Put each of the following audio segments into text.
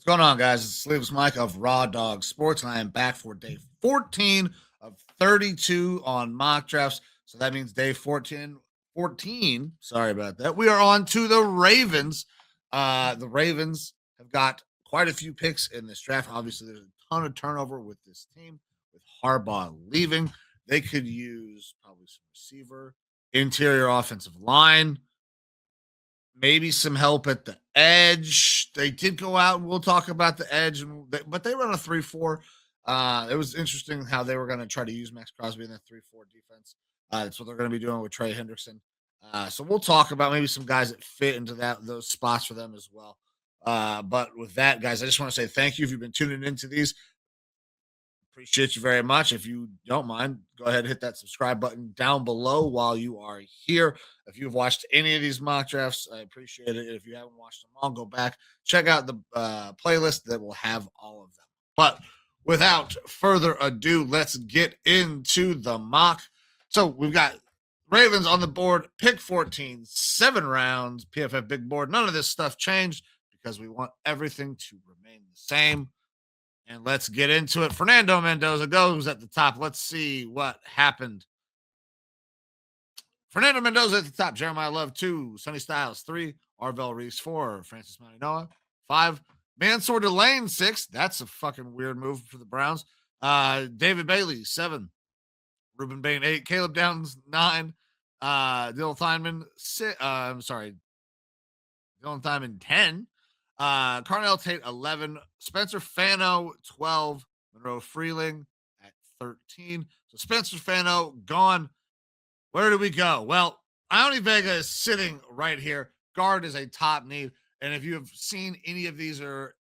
What's going on, guys? It's Sleeves Mike of Raw Dog Sports, and I am back for day 14 of 32 on mock drafts. So that means day 14. Sorry about that. We are on to the Ravens. The Ravens have got quite a few picks in this draft. Obviously, there's a ton of turnover with this team, with Harbaugh leaving. They could use probably some receiver, interior offensive line, maybe some help at the edge. They did go out, and we'll talk about the edge, but they run a 3-4. It was interesting how they were going to try to use Max Crosby in that 3-4 defense. That's what they're going to be doing with Trey Hendrickson. So we'll talk about maybe some guys that fit into those spots for them as well. But with that, guys, I just want to say thank you if you've been tuning into these. Appreciate you very much. If you don't mind, go ahead and hit that subscribe button down below while you are here. If you've watched any of these mock drafts, I appreciate it. If you haven't watched them all, go back, check out the playlist that will have all of them. But without further ado, let's get into the mock. So we've got Ravens on the board, pick 14, 7 rounds, PFF big board. None of this stuff changed because we want everything to remain the same. And let's get into it. Fernando Mendoza goes at the top. Let's see what happened. Fernando Mendoza at the top. Jeremiah Love 2. Sonny Styles 3. Arvell Reese 4. Francis Maninoa 5. Mansour Delane 6. That's a fucking weird move for the Browns. David Bailey 7. Ruben Bain 8. Caleb Downs 9. Dylan Theinman 6. Dylan Theinman 10. Carnell Tate 11, Spencer Fano 12, Monroe Freeling at 13. So Spencer Fano gone. Where do we go? Well, Ione Vega is sitting right here. Guard is a top need. And if you have seen any of these, or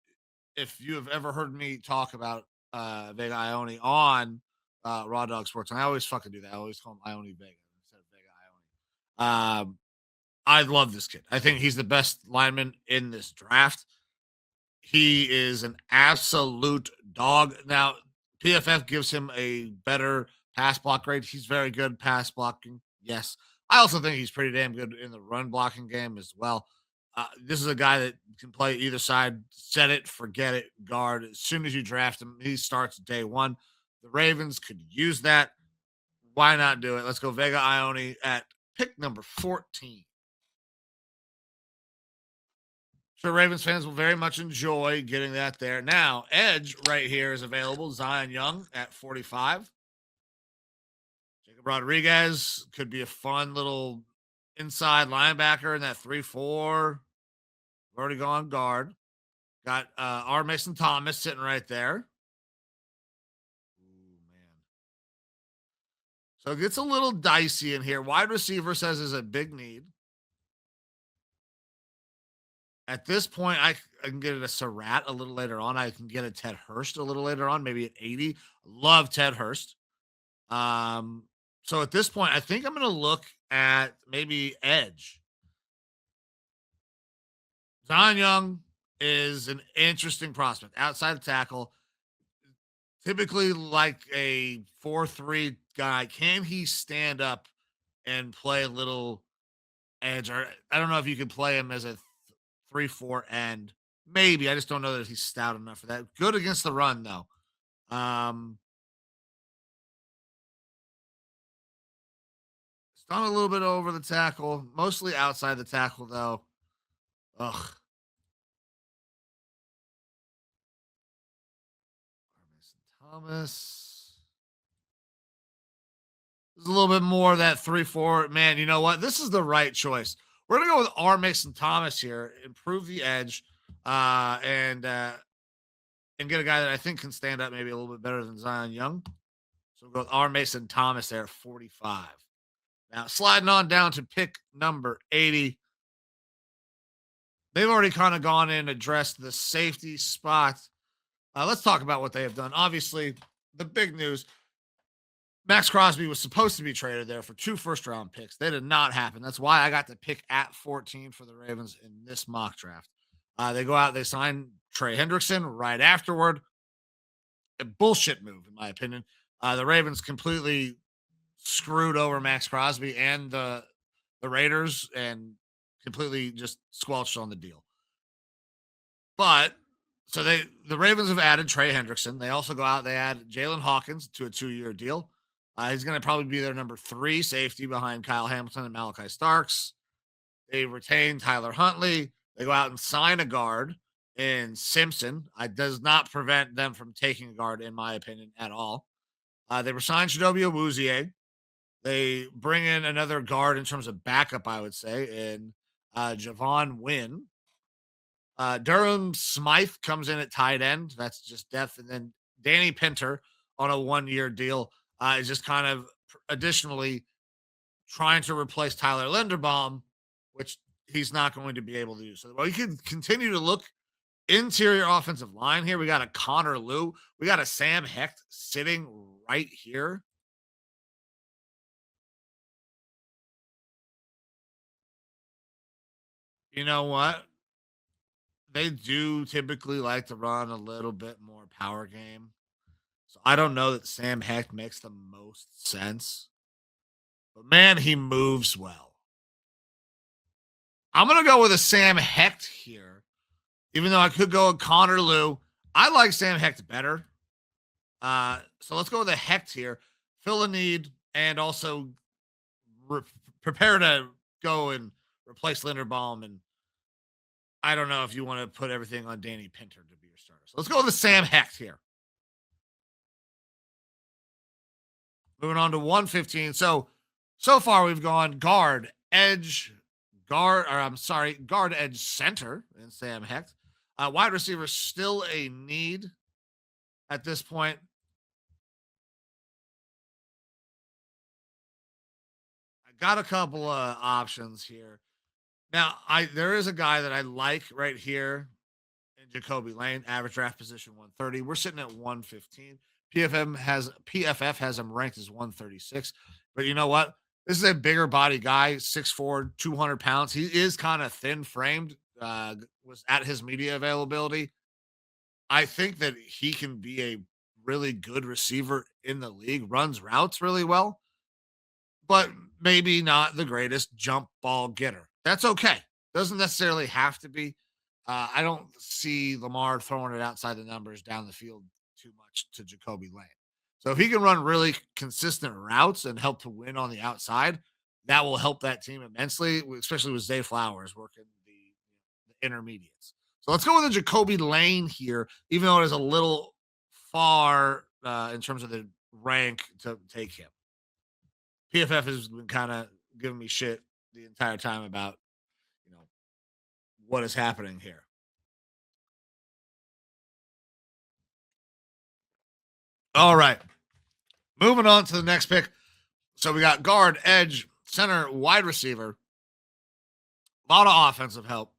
if you have ever heard me talk about Vega Ione on Raw Dog Sports, and I always fucking do that. I always call him Ione Vega instead of Vega Ione. I love this kid. I think he's the best lineman in this draft. He is an absolute dog. Now, PFF gives him a better pass block grade. He's very good pass blocking. Yes. I also think he's pretty damn good in the run blocking game as well. This is a guy that can play either side, set it, forget it, guard. As soon as you draft him, he starts day one. The Ravens could use that. Why not do it? Let's go Vega Ione at pick number 14. Sure, Ravens fans will very much enjoy getting that there. Now, edge right here is available. Zion Young at 45. Jacob Rodriguez could be a fun little inside linebacker in that 3-4. Already gone guard. Got R. Mason Thomas sitting right there. Ooh, man. So it gets a little dicey in here. Wide receiver says is a big need. At this point, I can get it a Surratt a little later on. I can get a Ted Hurst a little later on, maybe at 80. Love Ted Hurst. So at this point, I think I'm going to look at maybe edge. Zion Young is an interesting prospect. Outside the tackle, typically like a 4-3 guy. Can he stand up and play a little edge? Or I don't know if you could play him as a 3-4 end. Maybe. I just don't know that he's stout enough for that. Good against the run, though. It's done a little bit over the tackle, mostly outside the tackle, though. Ugh. Thomas. There's a little bit more of that 3-4. Man, you know what? This is the right choice. We're going to go with R. Mason Thomas here, improve the edge, and get a guy that I think can stand up maybe a little bit better than Zion Young. So we'll go with R. Mason Thomas there at 45. Now, sliding on down to pick number 80. They've already kind of gone in and addressed the safety spot. Let's talk about what they have done. Obviously, the big news, Max Crosby was supposed to be traded there for 2 first-round picks. That did not happen. That's why I got the pick at 14 for the Ravens in this mock draft. They go out, they sign Trey Hendrickson right afterward. A bullshit move, in my opinion. The Ravens completely screwed over Max Crosby and the Raiders and completely just squelched on the deal. But So the Ravens have added Trey Hendrickson. They also go out, they add Jalen Hawkins to a 2-year deal. He's going to probably be their number 3 safety behind Kyle Hamilton and Malachi Starks. They retain Tyler Huntley. They go out and sign a guard in Simpson. It does not prevent them from taking a guard, in my opinion, at all. They resign Chidobe Awuzie. They bring in another guard in terms of backup, I would say, in Javon Wynn. Durham Smythe comes in at tight end. That's just depth. And then Danny Pinter on a 1-year deal is just kind of additionally trying to replace Tyler Linderbaum, which he's not going to be able to do. So we can continue to look interior offensive line here. We got a Connor Liu. We got a Sam Hecht sitting right here. You know what? They do typically like to run a little bit more power game. So I don't know that Sam Hecht makes the most sense. But man, he moves well. I'm gonna go with a Sam Hecht here, even though I could go with Connor Liu. I like Sam Hecht better. So let's go with a Hecht here. Fill a need and also re- prepare to go and replace Linderbaum. And I don't know if you want to put everything on Danny Pinter to be your starter. So let's go with the Sam Hecht here. Moving on to 115. So far we've gone guard, edge, guard, edge, center, and Sam Hecht. Wide receiver still a need at this point. I got a couple of options here. Now, there is a guy that I like right here in Jacoby Lane, average draft position 130. We're sitting at 115. PFF has him ranked as 136. But you know what? This is a bigger body guy, 6'4, 200 pounds. He is kind of thin framed, was at his media availability. I think that he can be a really good receiver in the league, runs routes really well, but maybe not the greatest jump ball getter. That's okay. Doesn't necessarily have to be. I don't see Lamar throwing it outside the numbers down the field too much to Jacoby Lane. So if he can run really consistent routes and help to win on the outside, that will help that team immensely, especially with Zay Flowers working the intermediates. So let's go with the Jacoby Lane here, even though it is a little far in terms of the rank to take him. PFF has been kind of giving me shit the entire time about, you know, what is happening here. All right. Moving on to the next pick. So we got guard, edge, center, wide receiver. A lot of offensive help.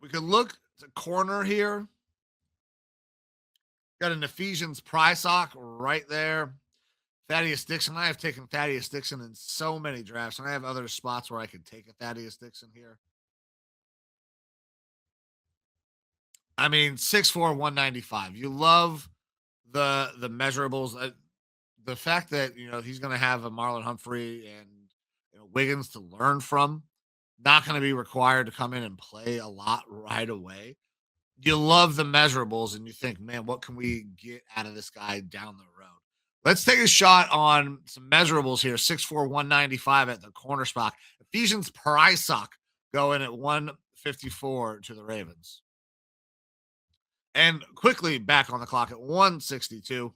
We could look to corner here. Got an Ephesians Prysock right there. Thaddeus Dixon. I have taken Thaddeus Dixon in so many drafts, and I have other spots where I could take a Thaddeus Dixon here. I mean, 6'4", 195. You love the measurables. The fact that he's going to have a Marlon Humphrey and Wiggins to learn from, not going to be required to come in and play a lot right away. You love the measurables, and you think, man, what can we get out of this guy down the road? Let's take a shot on some measurables here. 6'4", 195 at the corner spot. Ephesians Prysock going at 154 to the Ravens. And quickly back on the clock at 162.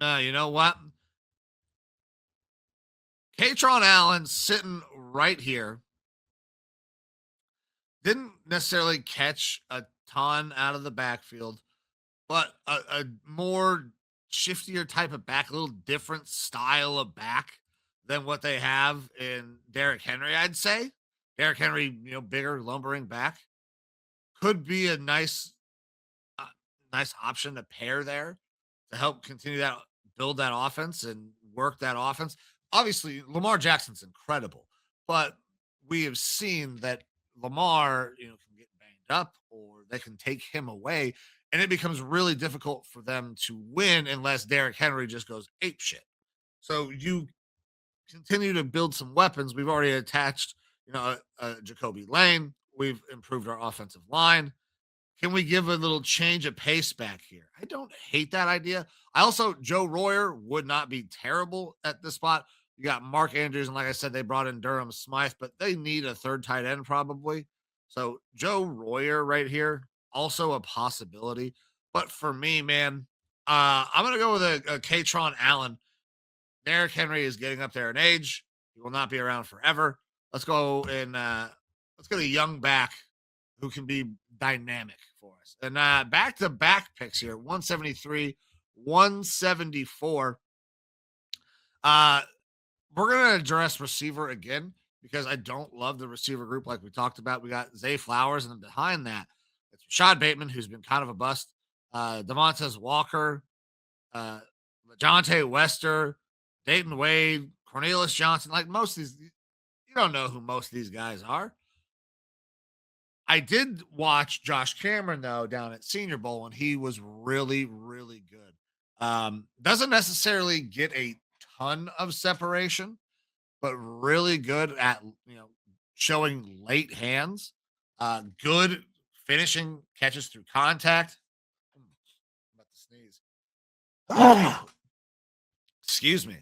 You know what? Katron Allen sitting right here. Didn't necessarily catch a ton out of the backfield, but a more shiftier type of back, a little different style of back than what they have in Derrick Henry, I'd say. Derrick Henry, bigger, lumbering back. Could be a uh, nice option to pair there to help continue that, build that offense and work that offense. Obviously, Lamar Jackson's incredible, but we have seen that Lamar, can get banged up or they can take him away, and it becomes really difficult for them to win unless Derrick Henry just goes ape shit. So you continue to build some weapons. We've already attached, Jacoby Lane. We've improved our offensive line. Can we give a little change of pace back here? I don't hate that idea. I also, Joe Royer would not be terrible at this spot. You got Mark Andrews, and like I said, they brought in Durham Smythe, but they need a third tight end probably. So Joe Royer right here, also a possibility. But for me, man, I'm gonna go with a Katron Allen. Derrick Henry is getting up there in age. He will not be around forever. Let's get a young back who can be dynamic for us. And back to back picks here 173, 174. Uh, we're going to address receiver again because I don't love the receiver group like we talked about. We got Zay Flowers, and then behind that, it's Rashad Bateman, who's been kind of a bust. Devontae Walker, uh, Jonte Wester, Dayton Wade, Cornelius Johnson. Like most of these, you don't know who most of these guys are. I did watch Josh Cameron though down at Senior Bowl, and he was really, really good. Doesn't necessarily get a ton of separation, but really good at showing late hands. Good finishing catches through contact. I'm about to sneeze. Excuse me.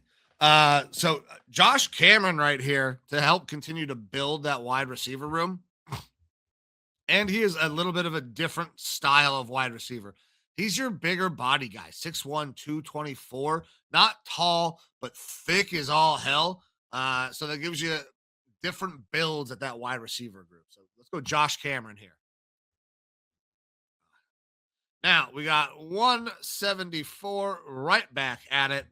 So Josh Cameron right here to help continue to build that wide receiver room. And he is a little bit of a different style of wide receiver. He's your bigger body guy, 6'1, 224. Not tall, but thick as all hell. So that gives you different builds at that wide receiver group. So let's go Josh Cameron here. Now we got 174 right back at it.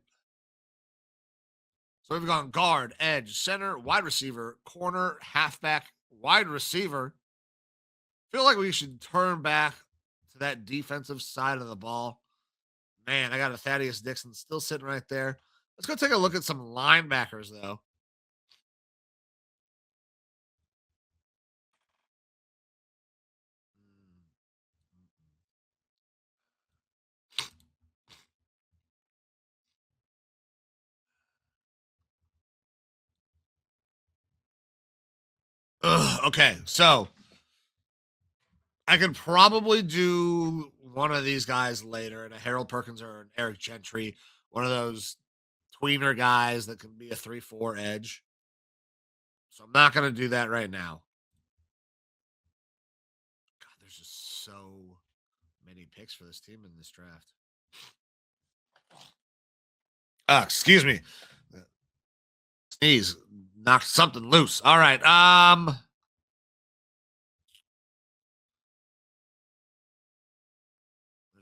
So we've gone guard, edge, center, wide receiver, corner, halfback, wide receiver. Feel like we should turn back to that defensive side of the ball. Man, I got a Thaddeus Dixon still sitting right there. Let's go take a look at some linebackers, though. Okay, so I could probably do one of these guys later, and a Harold Perkins or an Eric Gentry, one of those tweener guys that can be a 3-4 edge. So I'm not going to do that right now. God, there's just so many picks for this team in this draft. Excuse me. Sneeze knocked something loose. All right. There's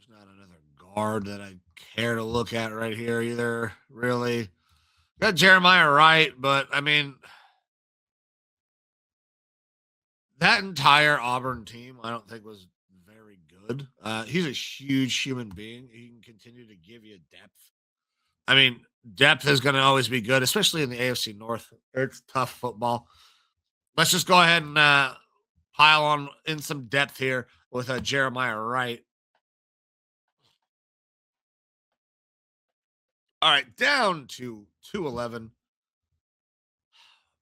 not another guard that I care to look at right here either, really. Got Jeremiah Wright, but I mean, that entire Auburn team, I don't think was very good. He's a huge human being. He can continue to give you depth. I mean, depth is going to always be good, especially in the AFC North. It's tough football. Let's just go ahead and pile on in some depth here with Jeremiah Wright. All right, down to 211.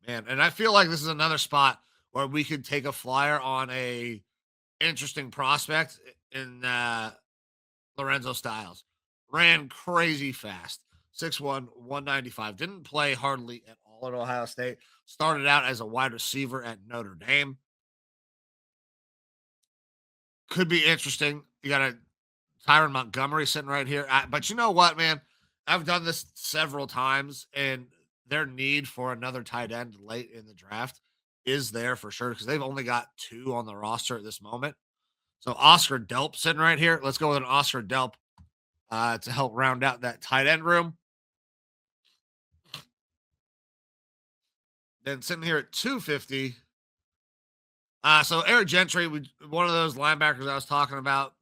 Man, and I feel like this is another spot where we could take a flyer on a interesting prospect in Lorenzo Styles. Ran crazy fast. 6'1, 195. Didn't play hardly at all at Ohio State. Started out as a wide receiver at Notre Dame. Could be interesting. You got a Tyron Montgomery sitting right here. But you know what, man? I've done this several times, and their need for another tight end late in the draft is there for sure because they've only got two on the roster at this moment. So Oscar Delp sitting right here. Let's go with an Oscar Delp to help round out that tight end room. Then sitting here at 250. So Eric Gentry, one of those linebackers I was talking about,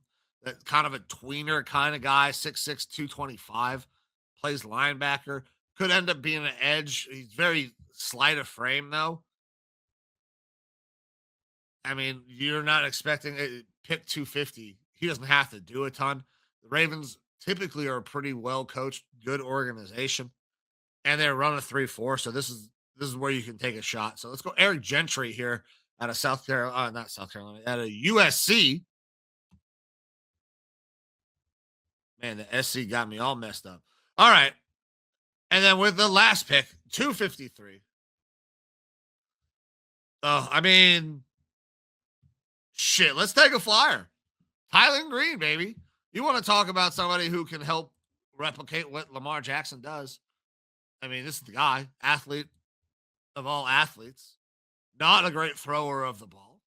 that kind of a tweener kind of guy, 6'6", 225, plays linebacker. Could end up being an edge. He's very slight of frame, though. I mean, you're not expecting a pick 250. He doesn't have to do a ton. The Ravens typically are a pretty well coached, good organization. and they're running a 3-4. So this is where you can take a shot. So let's go Eric Gentry here out of South Carolina, not South Carolina, out of USC. Man, the SC got me all messed up. All right. And then with the last pick, 253. Oh, I mean, shit, let's take a flyer. Tylen Green, baby. You want to talk about somebody who can help replicate what Lamar Jackson does? I mean, this is the guy, athlete of all athletes, not a great thrower of the ball.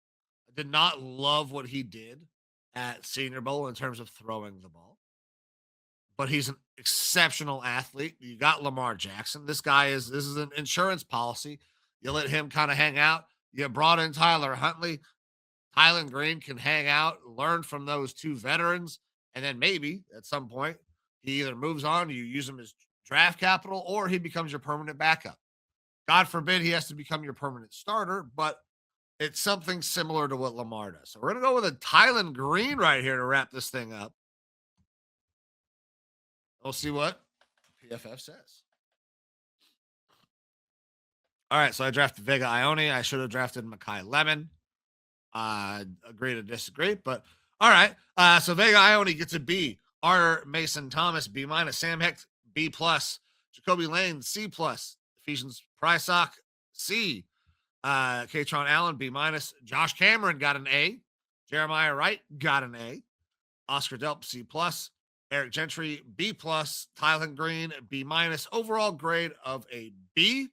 I did not love what he did at Senior Bowl in terms of throwing the ball, but he's an exceptional athlete. You got Lamar Jackson. This is an insurance policy. You let him kind of hang out. You brought in Tyler Huntley. Tylen Green can hang out, learn from those two veterans, and then maybe at some point he either moves on, you use him as draft capital, or he becomes your permanent backup. God forbid he has to become your permanent starter, but it's something similar to what Lamar does. So we're going to go with a Tylen Green right here to wrap this thing up. We'll see what PFF says. All right, so I drafted Vega Ione. I should have drafted Makai Lemon. Agree to disagree, but all right. So Vega Ione gets a B. R. Mason Thomas, B minus. Sam Hecht, B plus. Jacoby Lane, C plus. Ephesians Prysock, C. Katron Allen, B minus. Josh Cameron got an A. Jeremiah Wright got an A. Oscar Delp, C plus. Eric Gentry, B plus. Tylen Green, B minus. Overall grade of a B,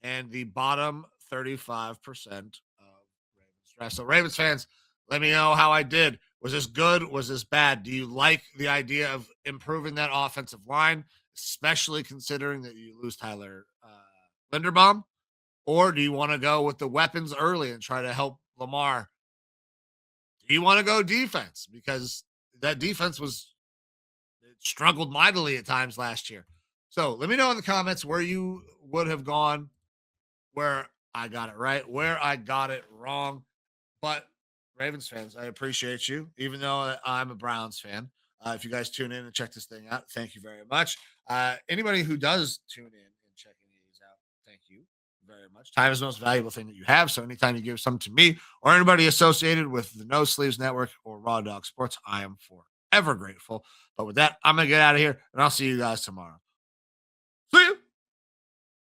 and the bottom 35% of Ravens draft. So Ravens fans, let me know how I did. Was this good? Was this bad? Do you like the idea of improving that offensive line, especially considering that you lose Tyler Linderbaum? Or do you want to go with the weapons early and try to help Lamar? Do you want to go defense? Because that defense struggled mightily at times last year. So let me know in the comments where you would have gone, where I got it right, where I got it wrong. But Ravens fans, I appreciate you, even though I'm a Browns fan. If you guys tune in and check this thing out, thank you very much. Anybody who does tune in and checking these out, thank you very much. Time is the most valuable thing that you have. So anytime you give something to me or anybody associated with the No Sleeves Network or Raw Dog Sports, I am forever grateful. But with that, I'm going to get out of here, and I'll see you guys tomorrow.